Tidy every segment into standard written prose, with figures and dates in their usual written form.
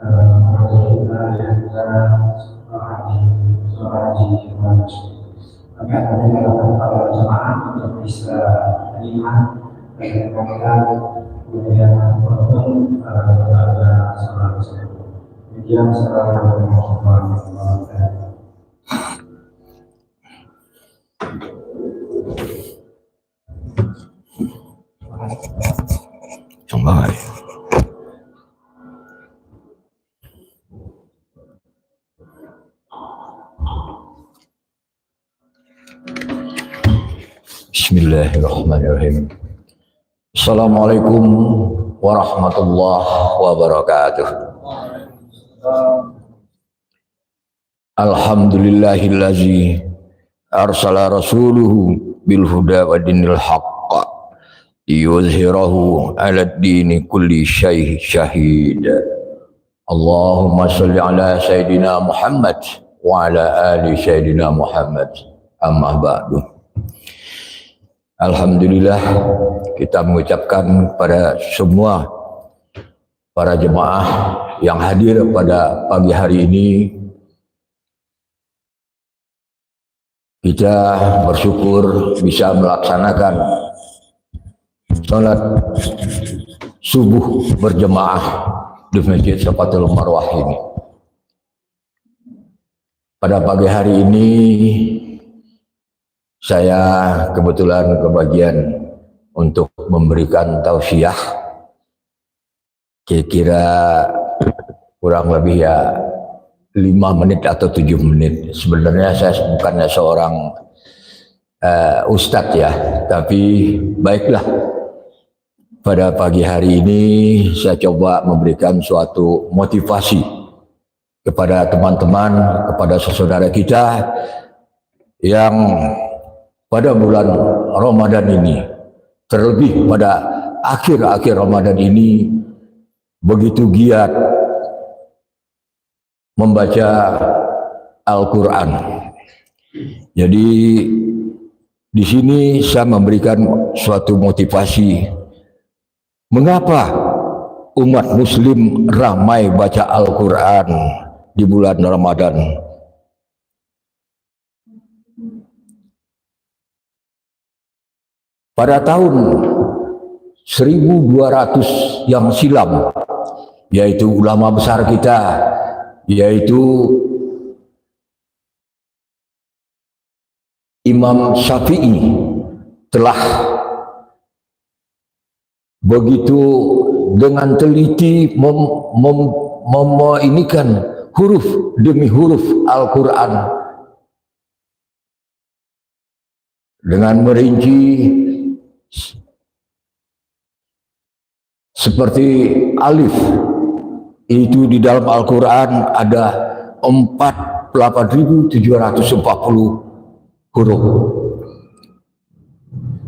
Kami akan menyarankan para jemaah untuk bisa melihat kemudian bertemu pada salat tersebut. Demikian, assalamualaikum warahmatullahi wabarakatuh. Bismillahirrahmanirrahim. Assalamualaikum warahmatullahi wabarakatuh. Alhamdulillahillazi arsala rasuluhu bil huda wa dinil haqq yuzhirahu ala dini kulli syahid. Allahumma salli ala sayyidina Muhammad wa ala ali sayyidina Muhammad. Amma ba'du. Alhamdulillah, kita mengucapkan pada semua para jemaah yang hadir pada pagi hari ini. Kita bersyukur bisa melaksanakan salat subuh berjemaah di Masjid Safatul Marwah ini. Pada pagi hari ini saya kebetulan kebagian untuk memberikan tausiah, kira-kira kurang lebih ya 5 menit atau 7 menit. Sebenarnya saya bukannya seorang ustadz ya, tapi baiklah, pada pagi hari ini saya coba memberikan suatu motivasi kepada teman-teman, kepada saudara kita yang pada bulan Ramadan ini, terlebih pada akhir-akhir Ramadan ini, begitu giat membaca Al-Quran. Jadi di sini saya memberikan suatu motivasi. Mengapa umat Muslim ramai baca Al-Quran di bulan Ramadan? Pada tahun 1200 yang silam, yaitu ulama besar kita, yaitu Imam Syafi'i, telah begitu dengan teliti meminikan huruf demi huruf Al-Quran dengan merinci seperti alif. Itu di dalam Al-Quran ada 48.740 huruf.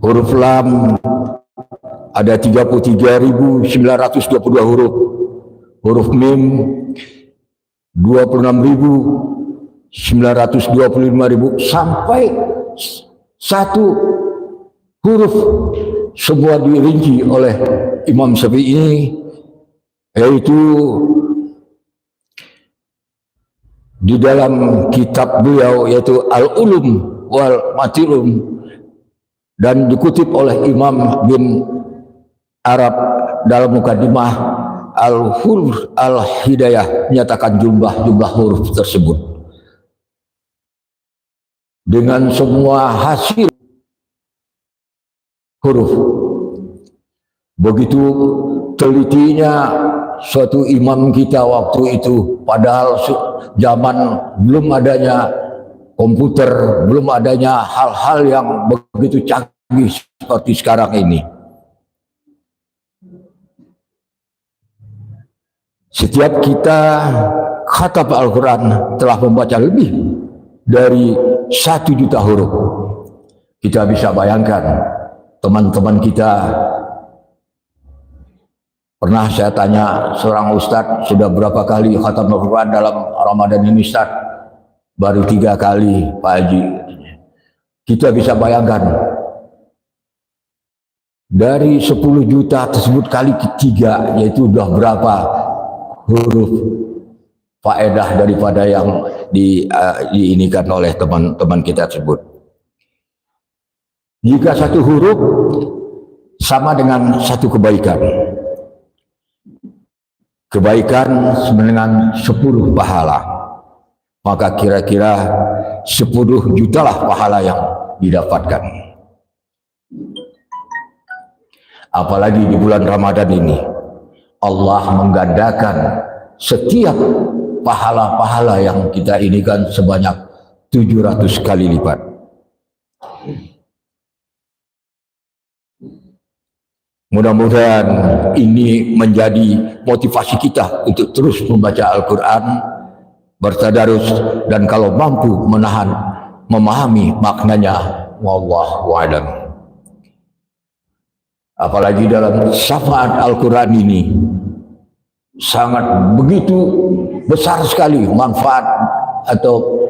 Huruf lam ada 33.922 huruf. Huruf mim 26.925.000 sampai satu huruf semua dirinci oleh Imam Syafi'i, yaitu di dalam kitab beliau yaitu Al-Ulum wal Matilum, dan dikutip oleh Imam bin Arab dalam mukadimah Al-Huruf Al-Hidayah, menyatakan jumlah huruf tersebut dengan semua hasil huruf. Begitu telitinya suatu imam kita waktu itu, padahal zaman belum adanya komputer, belum adanya hal-hal yang begitu canggih seperti sekarang ini. Setiap kita khatam Al-Quran telah membaca lebih dari 1 juta huruf. Kita bisa bayangkan, teman-teman kita, pernah saya tanya seorang ustadz, sudah berapa kali khatam Al-Quran dalam Ramadan ini Ustadz? Baru 3 kali Pak Haji. Kita bisa bayangkan, dari 10 juta tersebut kali 3, yaitu udah berapa huruf faedah daripada yang diinikan oleh teman-teman kita tersebut. Jika satu huruf sama dengan satu kebaikan, kebaikan dengan 10 pahala, maka kira-kira 10 juta lah pahala yang didapatkan. Apalagi di bulan Ramadan ini, Allah menggandakan setiap pahala-pahala yang kita inikan sebanyak 700 kali lipat. Mudah-mudahan ini menjadi motivasi kita untuk terus membaca Al-Quran, bertadarus, dan kalau mampu memahami maknanya. Wallahu a'lam. Apalagi dalam syafaat Al-Quran ini sangat begitu besar sekali manfaat atau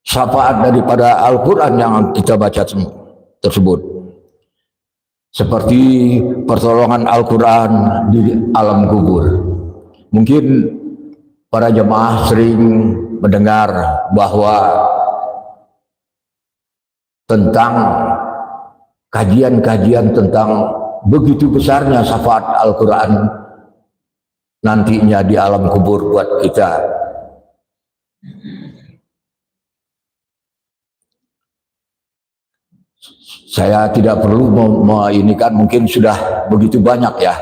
syafaat daripada Al-Quran yang kita baca tersebut, seperti pertolongan Al-Quran di alam kubur. Mungkin para jemaah sering mendengar bahwa tentang kajian-kajian tentang begitu besarnya syafaat Al-Quran nantinya di alam kubur buat kita. Saya tidak perlu ini kan mungkin sudah begitu banyak ya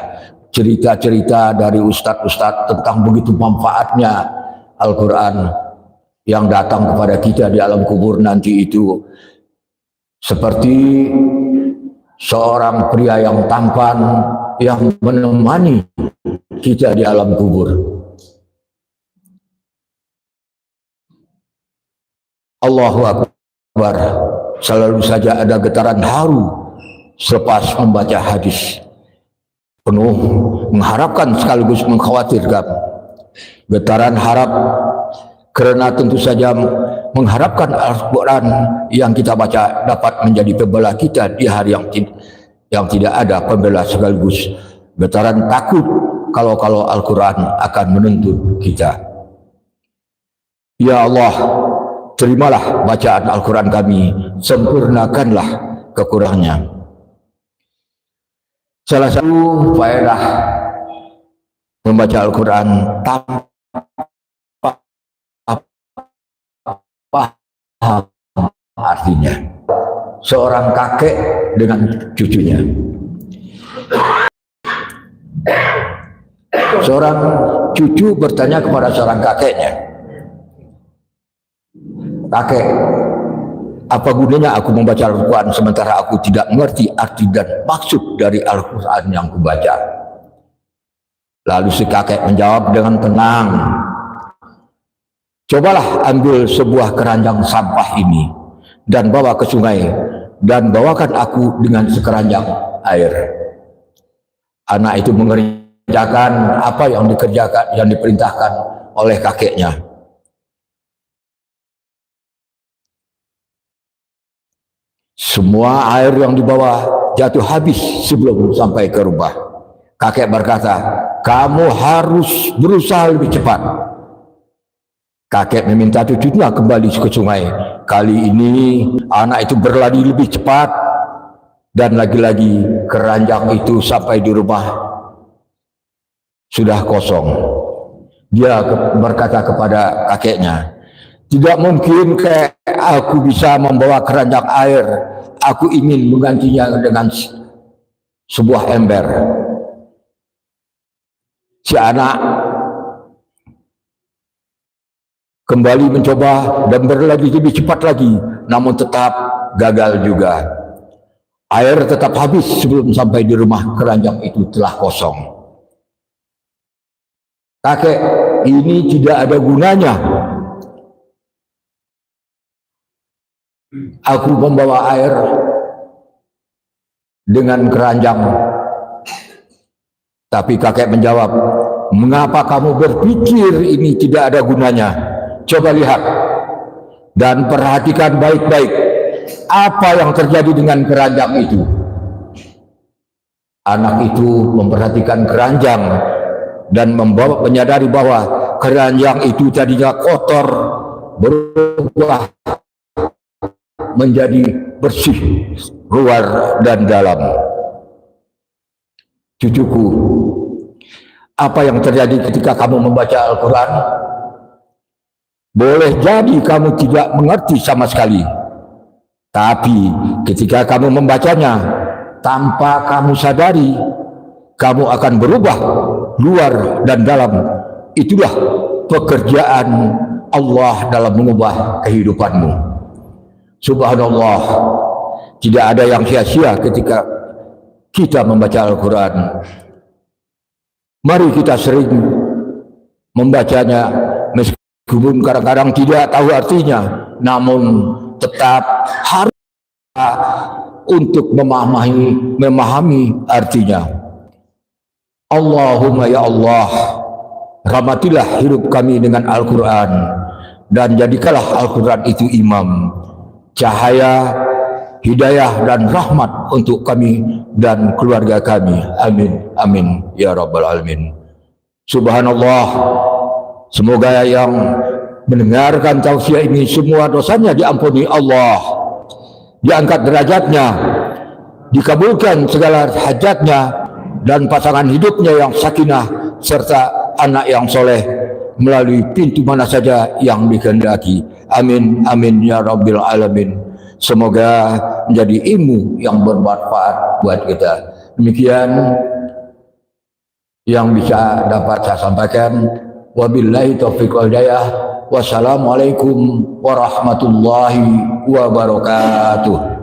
cerita-cerita dari ustadz-ustadz tentang begitu manfaatnya Al-Quran yang datang kepada kita di alam kubur nanti itu, seperti seorang pria yang tampan yang menemani kita di alam kubur. Allahu Akbar. Selalu saja ada getaran haru selepas membaca hadis, penuh mengharapkan sekaligus mengkhawatirkan. Getaran harap karena tentu saja mengharapkan Al-Quran yang kita baca dapat menjadi pembela kita di hari yang tidak ada pembela, sekaligus getaran takut kalau Al-Quran akan menuntut kita. Ya Allah, terimalah bacaan Al-Quran kami, sempurnakanlah kekurangannya. Salah satu faedah membaca Al-Quran tanpa paham artinya. Seorang kakek dengan cucunya. Seorang cucu bertanya kepada seorang kakeknya, "Kakek, apa gunanya aku membaca Al-Quran sementara aku tidak mengerti arti dan maksud dari Al-Quran yang kubaca?" Lalu si kakek menjawab dengan tenang, "Cobalah ambil sebuah keranjang sampah ini dan bawa ke sungai dan bawakan aku dengan sekeranjang air." Anak itu mengerjakan apa yang diperintahkan oleh kakeknya. Semua air yang dibawa jatuh habis sebelum sampai ke rumah. Kakek berkata, "Kamu harus berusaha lebih cepat." Kakek meminta cucunya kembali ke sungai. Kali ini anak itu berlari lebih cepat dan lagi-lagi keranjang itu sampai di rumah sudah kosong. Dia berkata kepada kakeknya, "Tidak mungkin aku bisa membawa keranjang air. Aku ingin menggantinya dengan sebuah ember." Si anak kembali mencoba dan berlari lebih cepat lagi, namun tetap gagal juga. Air tetap habis sebelum sampai di rumah, keranjang itu telah kosong. "Kakek, ini tidak ada gunanya. Aku membawa air dengan keranjang." Tapi kakek menjawab, "Mengapa kamu berpikir ini tidak ada gunanya? Coba lihat dan perhatikan baik-baik apa yang terjadi dengan keranjang itu." Anak itu memperhatikan keranjang dan membawa menyadari bahwa keranjang itu tadinya kotor berubah menjadi bersih luar dan dalam. Cucuku, apa yang terjadi ketika kamu membaca Al-Quran? Boleh jadi kamu tidak mengerti sama sekali, tapi ketika kamu membacanya tanpa kamu sadari, kamu akan berubah luar dan dalam. Itulah pekerjaan Allah dalam mengubah kehidupanmu. Subhanallah, tidak ada yang sia-sia ketika kita membaca Al-Quran. Mari kita sering membacanya, meskipun kadang-kadang tidak tahu artinya, namun tetap harus untuk memahami artinya. Allahumma ya Allah, rahmatilah hidup kami dengan Al-Quran, dan jadikanlah Al-Quran itu imam, cahaya, hidayah dan rahmat untuk kami dan keluarga kami. Amin, amin ya rabbal alamin. Subhanallah, semoga yang mendengarkan tausiah ini semua dosanya diampuni Allah, diangkat derajatnya, dikabulkan segala hajatnya, dan pasangan hidupnya yang sakinah serta anak yang soleh melalui pintu mana saja yang dikehendaki. Amin, amin ya rabbil alamin. Semoga menjadi ilmu yang bermanfaat buat kita. Demikian yang bisa dapat saya sampaikan. Wabillahi taufiq wal hidayah. Wassalamualaikum warahmatullahi wabarakatuh.